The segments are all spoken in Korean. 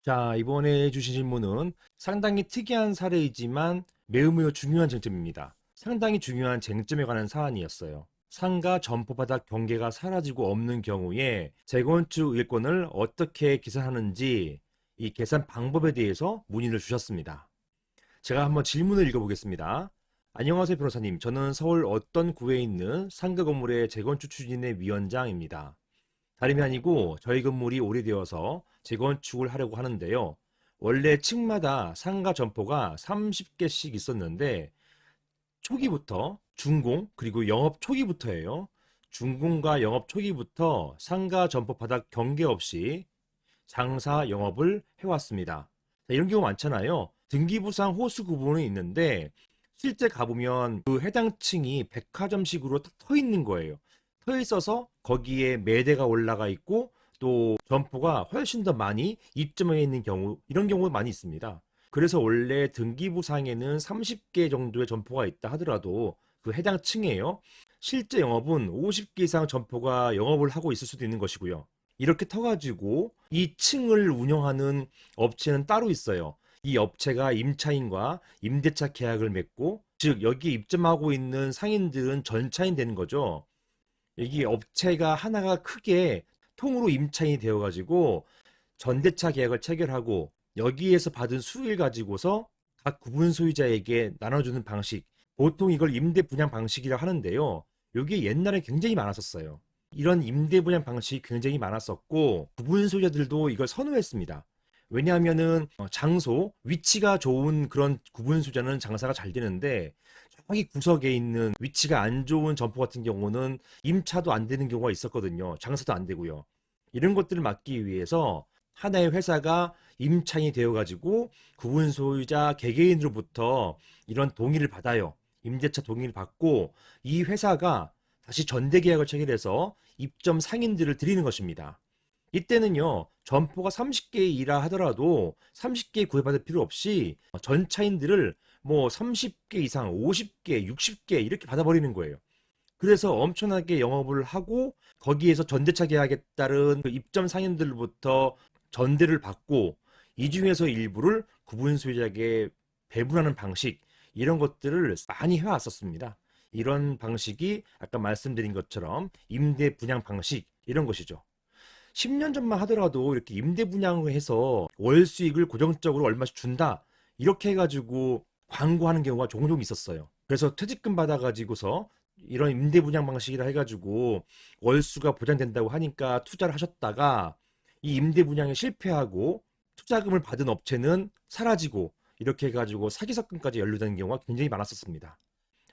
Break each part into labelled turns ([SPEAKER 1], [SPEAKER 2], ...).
[SPEAKER 1] 자, 이번에 주신 질문은 상당히 특이한 사례이지만 매우 중요한 쟁점입니다. 상당히 중요한 쟁점에 관한 사안이었어요. 상가 점포 바닥 경계가 사라지고 없는 경우에 재건축 의결권을 어떻게 계산하는지 이 계산 방법에 대해서 문의를 주셨습니다. 제가 한번 질문을 읽어보겠습니다. 안녕하세요, 변호사님. 저는 서울 어떤 구에 있는 상가 건물의 재건축 추진의 위원장입니다. 다름이 아니고 저희 건물이 오래되어서 재건축을 하려고 하는데요. 원래 층마다 상가 점포가 30개씩 있었는데 초기부터 준공 그리고 영업 초기부터예요. 준공과 영업 초기부터 상가 점포 바닥 경계 없이 장사 영업을 해왔습니다. 자, 이런 경우 많잖아요. 등기부상 호수 구분은 있는데 실제 가보면 그 해당 층이 백화점식으로 탁 터 있는 거예요. 터 있어서 거기에 매대가 올라가 있고 또 점포가 훨씬 더 많이 입점해 있는 경우, 이런 경우가 많이 있습니다. 그래서 원래 등기부상에는 30개 정도의 점포가 있다 하더라도 그 해당 층이에요. 실제 영업은 50개 이상 점포가 영업을 하고 있을 수도 있는 것이고요. 이렇게 터가지고 이 층을 운영하는 업체는 따로 있어요. 이 업체가 임차인과 임대차 계약을 맺고, 즉 여기에 입점하고 있는 상인들은 전차인 되는 거죠. 여기 업체가 하나가 크게 통으로 임차인이 되어가지고 전대차 계약을 체결하고 여기에서 받은 수익을 가지고서 각 구분 소유자에게 나눠주는 방식, 보통 이걸 임대 분양 방식이라 하는데요. 이게 옛날에 굉장히 많았었어요. 이런 임대 분양 방식이 굉장히 많았었고 구분 소유자들도 이걸 선호했습니다. 왜냐하면은 장소, 위치가 좋은 그런 구분 소유자는 장사가 잘 되는데 저기 구석에 있는 위치가 안 좋은 점포 같은 경우는 임차도 안 되는 경우가 있었거든요. 장사도 안 되고요. 이런 것들을 막기 위해서 하나의 회사가 임차인이 되어가지고 구분 소유자 개개인으로부터 이런 동의를 받아요. 임대차 동의를 받고 이 회사가 다시 전대 계약을 체결해서 입점 상인들을 드리는 것입니다. 이때는요, 점포가 30개이라 하더라도 30개 구애받을 필요 없이 전차인들을 뭐 30개 이상, 50개, 60개 이렇게 받아버리는 거예요. 그래서 엄청나게 영업을 하고 거기에서 전대차 계약에 따른 그 입점 상인들로부터 전대를 받고 이 중에서 일부를 구분 소유자에게 배분하는 방식, 이런 것들을 많이 해왔었습니다. 이런 방식이 아까 말씀드린 것처럼 임대 분양 방식, 이런 것이죠. 10년 전만 하더라도 이렇게 임대 분양을 해서 월 수익을 고정적으로 얼마씩 준다, 이렇게 해가지고 광고하는 경우가 종종 있었어요. 그래서 퇴직금 받아가지고서 이런 임대 분양 방식이라 해가지고 월수가 보장된다고 하니까 투자를 하셨다가 이 임대 분양에 실패하고 투자금을 받은 업체는 사라지고 이렇게 해가지고 사기 사건까지 연루되는 경우가 굉장히 많았었습니다.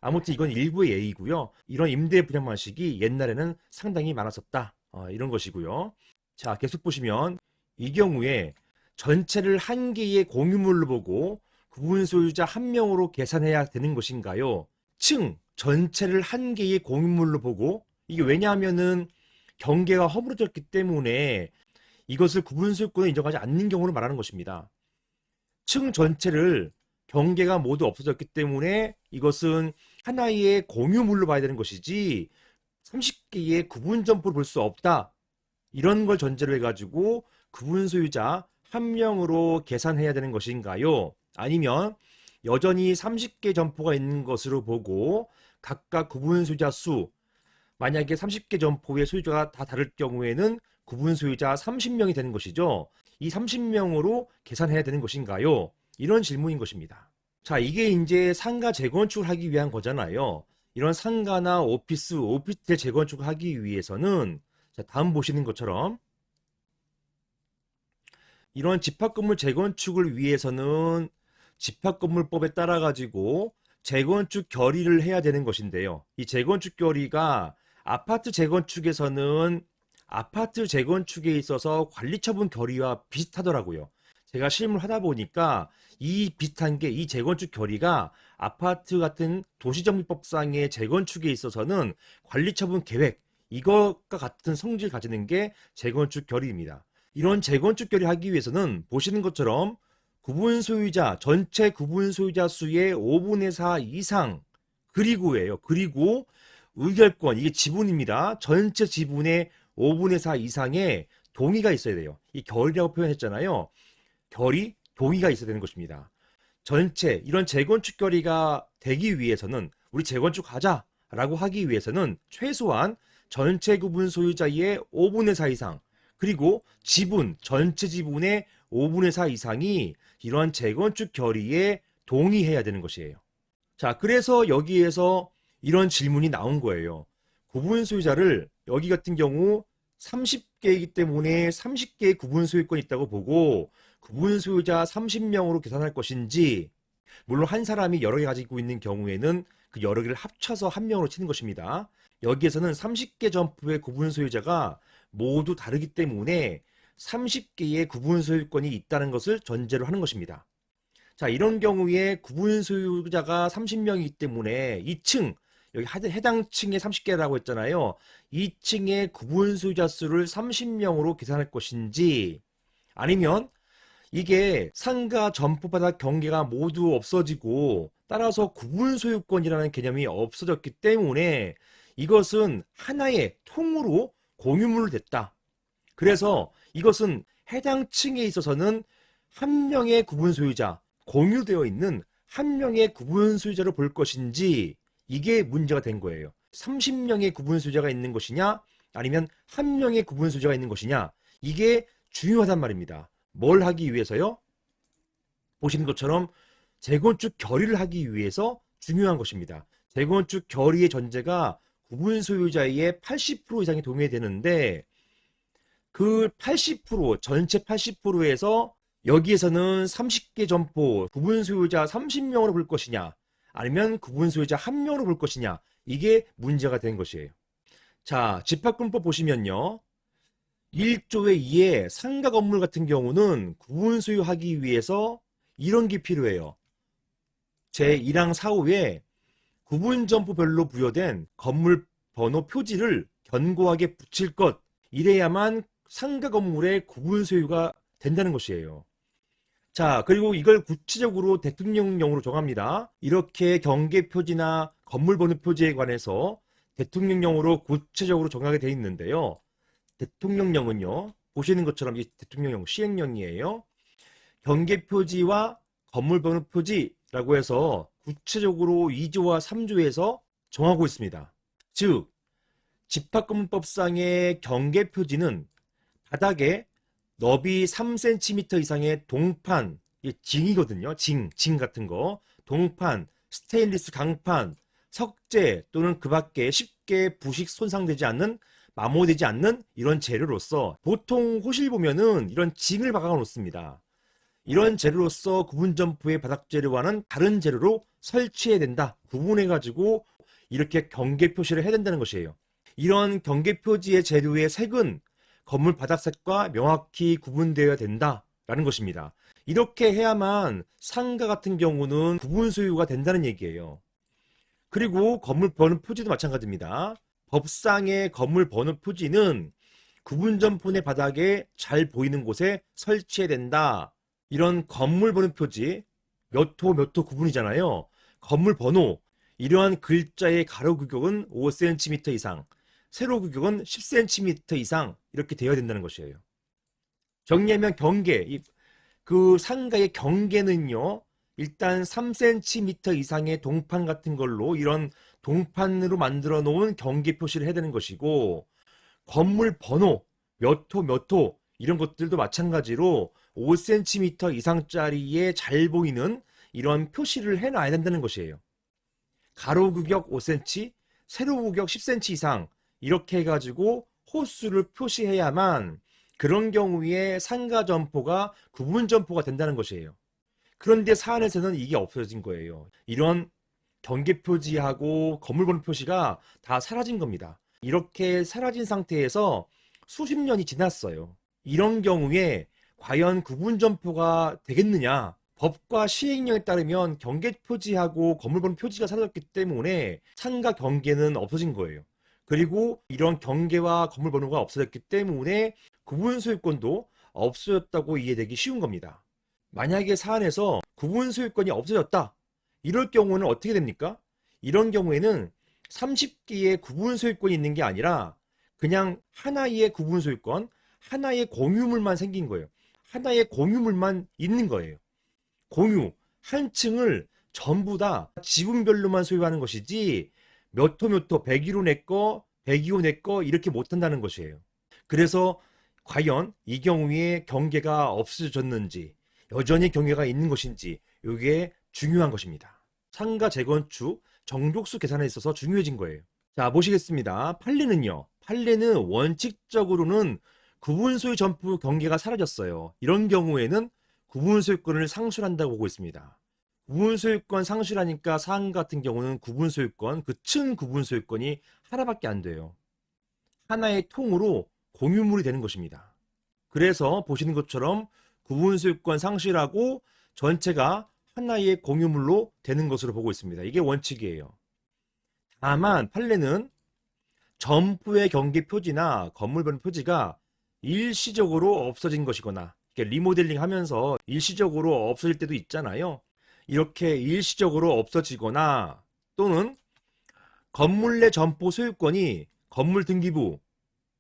[SPEAKER 1] 아무튼 이건 일부의 예이고요. 이런 임대 분양 방식이 옛날에는 상당히 많았었다. 이런 것이고요. 자, 계속 보시면 이 경우에 전체를 한 개의 공유물로 보고 구분 소유자 한 명으로 계산해야 되는 것인가요? 층 전체를 한 개의 공유물로 보고, 이게 왜냐하면은 경계가 허물어졌기 때문에 이것을 구분 소유권을 인정하지 않는 경우를 말하는 것입니다. 층 전체를 경계가 모두 없어졌기 때문에 이것은 하나의 공유물로 봐야 되는 것이지 30개의 구분 점포를 볼 수 없다. 이런 걸 전제로 해가지고 구분 소유자 한 명으로 계산해야 되는 것인가요? 아니면 여전히 30개 점포가 있는 것으로 보고 각각 구분 소유자 수, 만약에 30개 점포의 소유자가 다 다를 경우에는 구분 소유자 30명이 되는 것이죠. 이 30명으로 계산해야 되는 것인가요? 이런 질문인 것입니다. 자, 이게 이제 상가 재건축을 하기 위한 거잖아요. 이런 상가나 오피스, 오피스텔 재건축을 하기 위해서는, 자, 다음 보시는 것처럼 이런 집합건물 재건축을 위해서는 집합건물법에 따라 가지고 재건축 결의를 해야 되는 것인데요. 이 재건축 결의가 아파트 재건축에서는 아파트 재건축에 있어서 관리처분 결의와 비슷하더라고요. 제가 실무를 하다 보니까 이 비슷한 게, 이 재건축 결의가 아파트 같은 도시정비법상의 재건축에 있어서는 관리처분 계획, 이것과 같은 성질을 가지는 게 재건축 결의입니다. 이런 재건축 결의 하기 위해서는 보시는 것처럼 구분 소유자, 전체 구분 소유자 수의 5분의 4 이상, 그리고예요. 그리고 의결권, 이게 지분입니다. 전체 지분의 5분의 4 이상의 동의가 있어야 돼요. 이 결의라고 표현했잖아요. 결의, 동의가 있어야 되는 것입니다. 전체 이런 재건축 결의가 되기 위해서는 우리 재건축하자라고 하기 위해서는 최소한 전체 구분 소유자의 5분의 4 이상 그리고 지분, 전체 지분의 5분의 4 이상이 이러한 재건축 결의에 동의해야 되는 것이에요. 자, 그래서 여기에서 이런 질문이 나온 거예요. 구분 소유자를 여기 같은 경우 30개이기 때문에 30개의 구분 소유권이 있다고 보고 구분 소유자 30명으로 계산할 것인지, 물론 한 사람이 여러 개 가지고 있는 경우에는 그 여러 개를 합쳐서 한 명으로 치는 것입니다. 여기에서는 30개 점포의 구분 소유자가 모두 다르기 때문에 30개의 구분 소유권이 있다는 것을 전제로 하는 것입니다. 자, 이런 경우에 구분 소유자가 30명이기 때문에 2층, 여기 해당 층에 30개라고 했잖아요. 2층의 구분 소유자 수를 30명으로 계산할 것인지, 아니면 이게 상가 점포바닥 경계가 모두 없어지고 따라서 구분 소유권이라는 개념이 없어졌기 때문에 이것은 하나의 통으로 공유물로 됐다. 그래서 이것은 해당 층에 있어서는 한 명의 구분 소유자, 공유되어 있는 한 명의 구분 소유자로 볼 것인지, 이게 문제가 된 거예요. 30명의 구분 소유자가 있는 것이냐, 아니면 한 명의 구분 소유자가 있는 것이냐, 이게 중요하단 말입니다. 뭘 하기 위해서요? 보시는 것처럼 재건축 결의를 하기 위해서 중요한 것입니다. 재건축 결의의 전제가 구분 소유자의 80% 이상이 동의되는데, 그 80%, 전체 80%에서 여기에서는 30개 점포 구분 소유자 30명으로 볼 것이냐, 아니면 구분 소유자 1명으로 볼 것이냐, 이게 문제가 된 것이에요. 자, 집합금법 보시면요. 1조의 2의 상가 건물 같은 경우는 구분 소유하기 위해서 이런 게 필요해요. 제1항 4호에 구분 점포별로 부여된 건물 번호 표지를 견고하게 붙일 것, 이래야만 상가 건물의 구분 소유가 된다는 것이에요. 자, 그리고 이걸 구체적으로 대통령령으로 정합니다. 이렇게 경계 표지나 건물 번호 표지에 관해서 대통령령으로 구체적으로 정하게 되어 있는데요. 대통령령은요, 보시는 것처럼 이 대통령령 시행령이에요. 경계 표지와 건물 번호 표지라고 해서 구체적으로 2조와 3조에서 정하고 있습니다. 즉, 집합건물법상의 경계 표지는 바닥에 너비 3cm 이상의 동판, 징이거든요. 징 같은 거. 동판, 스테인리스 강판, 석재 또는 그 밖에 쉽게 부식 손상되지 않는, 마모되지 않는 이런 재료로서, 보통 호실 보면은 이런 징을 박아 놓습니다. 이런 재료로서 구분 점포의 바닥 재료와는 다른 재료로 설치해야 된다. 구분해가지고 이렇게 경계 표시를 해야 된다는 것이에요. 이런 경계 표지의 재료의 색은 건물 바닥색과 명확히 구분되어야 된다라는 것입니다. 이렇게 해야만 상가 같은 경우는 구분 소유가 된다는 얘기예요. 그리고 건물 번호 표지도 마찬가지입니다. 법상의 건물 번호 표지는 구분 점포의 바닥에 잘 보이는 곳에 설치해야 된다. 이런 건물 번호 표지, 몇 호 구분이잖아요. 건물 번호, 이러한 글자의 가로 규격은 5cm 이상, 세로 규격은 10cm 이상 이렇게 되어야 된다는 것이에요. 정리하면 경계, 그 상가의 경계는요, 일단 3cm 이상의 동판 같은 걸로 이런 동판으로 만들어 놓은 경계 표시를 해야 되는 것이고, 건물 번호, 몇 호 이런 것들도 마찬가지로 5cm 이상짜리에 잘 보이는 이런 표시를 해놔야 된다는 것이에요. 가로 규격 5cm, 세로 규격 10cm 이상 이렇게 해가지고 호수를 표시해야만 그런 경우에 상가 점포가 구분 점포가 된다는 것이에요. 그런데 사안에서는 이게 없어진 거예요. 이런 경계 표지하고 건물 번호 표시가 다 사라진 겁니다. 이렇게 사라진 상태에서 수십 년이 지났어요. 이런 경우에 과연 구분 점포가 되겠느냐? 법과 시행령에 따르면 경계 표지하고 건물 번호 표지가 사라졌기 때문에 상가 경계는 없어진 거예요. 그리고 이런 경계와 건물 번호가 없어졌기 때문에 구분 소유권도 없어졌다고 이해되기 쉬운 겁니다. 만약에 사안에서 구분 소유권이 없어졌다, 이럴 경우는 어떻게 됩니까? 이런 경우에는 30개의 구분 소유권이 있는 게 아니라 그냥 하나의 구분 소유권, 하나의 공유물만 생긴 거예요. 하나의 공유물만 있는 거예요. 공유, 한 층을 전부 다 지분별로만 소유하는 것이지 몇 호 몇 호, 101호 내 거, 102호 내 거 이렇게 못한다는 것이에요. 그래서 과연 이 경우에 경계가 없어졌는지 여전히 경계가 있는 것인지 이게 중요한 것입니다. 상가 재건축 정족수 계산에 있어서 중요해진 거예요. 자, 보시겠습니다. 판례는요. 판례는 원칙적으로는 구분소유 점포 경계가 사라졌어요. 이런 경우에는 구분소유권을 상실한다고 보고 있습니다. 구분소유권 상실하니까 상 같은 경우는 구분소유권, 그 층 구분소유권이 하나밖에 안 돼요. 하나의 통으로 공유물이 되는 것입니다. 그래서 보시는 것처럼 구분소유권 상실하고 전체가 하나의 공유물로 되는 것으로 보고 있습니다. 이게 원칙이에요. 다만 판례는 점포의 경계 표지나 건물별 표지가 일시적으로 없어진 것이거나 리모델링 하면서 일시적으로 없어질 때도 있잖아요. 이렇게 일시적으로 없어지거나 또는 건물 내 점포 소유권이 건물 등기부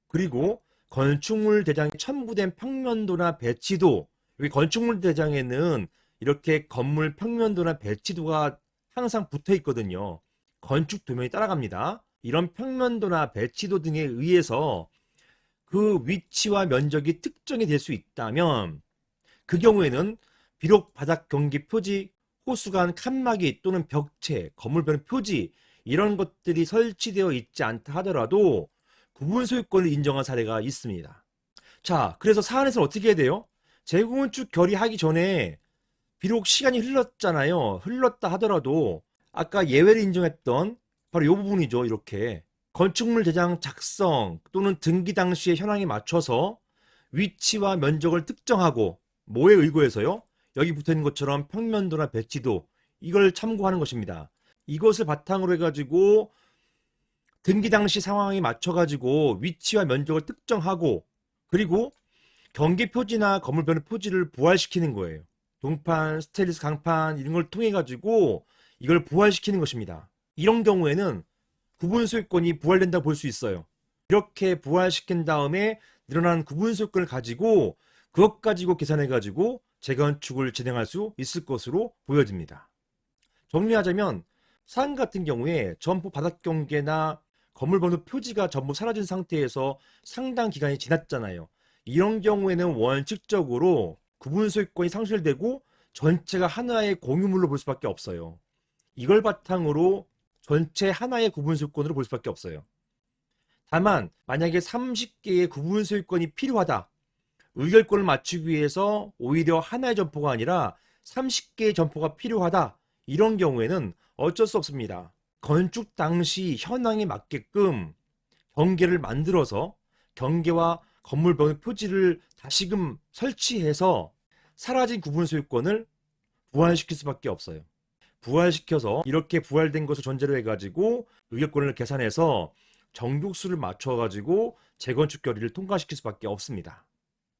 [SPEAKER 1] 그리고 건축물 대장에 첨부된 평면도나 배치도, 여기 건축물 대장에는 이렇게 건물 평면도나 배치도가 항상 붙어 있거든요. 건축 도면이 따라갑니다. 이런 평면도나 배치도 등에 의해서 그 위치와 면적이 특정이 될 수 있다면 그 경우에는 비록 바닥 경계 표지, 호수관 칸막이 또는 벽체, 건물별 표지 이런 것들이 설치되어 있지 않다 하더라도 구분 소유권을 인정한 사례가 있습니다. 자, 그래서 사안에서는 어떻게 해야 돼요? 재건축 결의하기 전에 비록 시간이 흘렀잖아요. 흘렀다 하더라도 아까 예외를 인정했던 바로 이 부분이죠. 이렇게 건축물 대장 작성 또는 등기 당시의 현황에 맞춰서 위치와 면적을 특정하고 뭐에 의거해서요? 여기 붙어있는 것처럼 평면도나 배치도 이걸 참고하는 것입니다. 이것을 바탕으로 해가지고 등기 당시 상황에 맞춰가지고 위치와 면적을 특정하고 그리고 경계 표지나 건물별 표지를 부활시키는 거예요. 동판, 스테인리스 강판 이런 걸 통해 가지고 이걸 부활시키는 것입니다. 이런 경우에는 구분 소유권이 부활된다고 볼 수 있어요. 이렇게 부활시킨 다음에 늘어난 구분 소유권을 가지고 그것 가지고 계산해 가지고 재건축을 진행할 수 있을 것으로 보여집니다. 정리하자면 상 같은 경우에 점포 바닥 경계나 건물 번호 표지가 전부 사라진 상태에서 상당 기간이 지났잖아요. 이런 경우에는 원칙적으로 구분 소유권이 상실되고 전체가 하나의 공유물로 볼 수밖에 없어요. 이걸 바탕으로 전체 하나의 구분 소유권으로 볼 수밖에 없어요. 다만 만약에 30개의 구분 소유권이 필요하다. 의결권을 맞추기 위해서 오히려 하나의 점포가 아니라 30개의 점포가 필요하다. 이런 경우에는 어쩔 수 없습니다. 건축 당시 현황에 맞게끔 경계를 만들어서 경계와 건물 번호 표지를 다시금 설치해서 사라진 구분 소유권을 부활시킬 수밖에 없어요. 부활시켜서 이렇게 부활된 것을 전제로 해가지고 의결권을 계산해서 정족수를 맞춰가지고 재건축 결의를 통과시킬 수밖에 없습니다.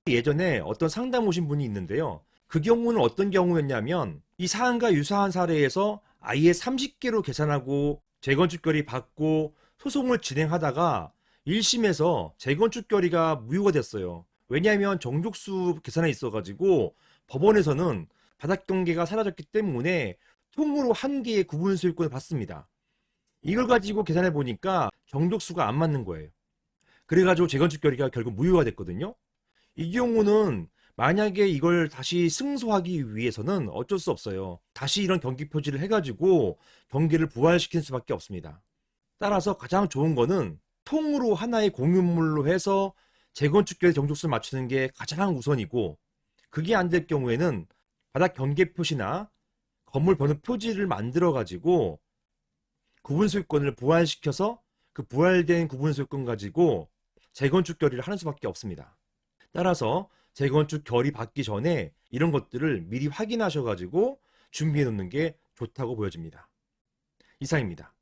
[SPEAKER 1] 예전에 어떤 상담 오신 분이 있는데요. 그 경우는 어떤 경우였냐면 이 사안과 유사한 사례에서 아예 30개로 계산하고 재건축 결의 받고 소송을 진행하다가 1심에서 재건축 결의가 무효가 됐어요. 왜냐하면 정족수 계산에 있어가지고 법원에서는 바닥 경계가 사라졌기 때문에 통으로 한 개의 구분 소유권을 받습니다. 이걸 가지고 계산해 보니까 정족수가 안 맞는 거예요. 그래가지고 재건축 결의가 결국 무효가 됐거든요. 이 경우는 만약에 이걸 다시 승소하기 위해서는 어쩔 수 없어요. 다시 이런 경기 표지를 해가지고 경계를 부활시킬 수밖에 없습니다. 따라서 가장 좋은 거는 통으로 하나의 공유물로 해서 재건축 결의 정족수를 맞추는 게 가장 우선이고 그게 안 될 경우에는 바닥 경계 표시나 건물 번호 표지를 만들어 가지고 구분 소유권을 부활시켜서 그 부활된 구분 소유권 가지고 재건축 결의를 하는 수밖에 없습니다. 따라서 재건축 결의 받기 전에 이런 것들을 미리 확인하셔 가지고 준비해 놓는 게 좋다고 보여집니다. 이상입니다.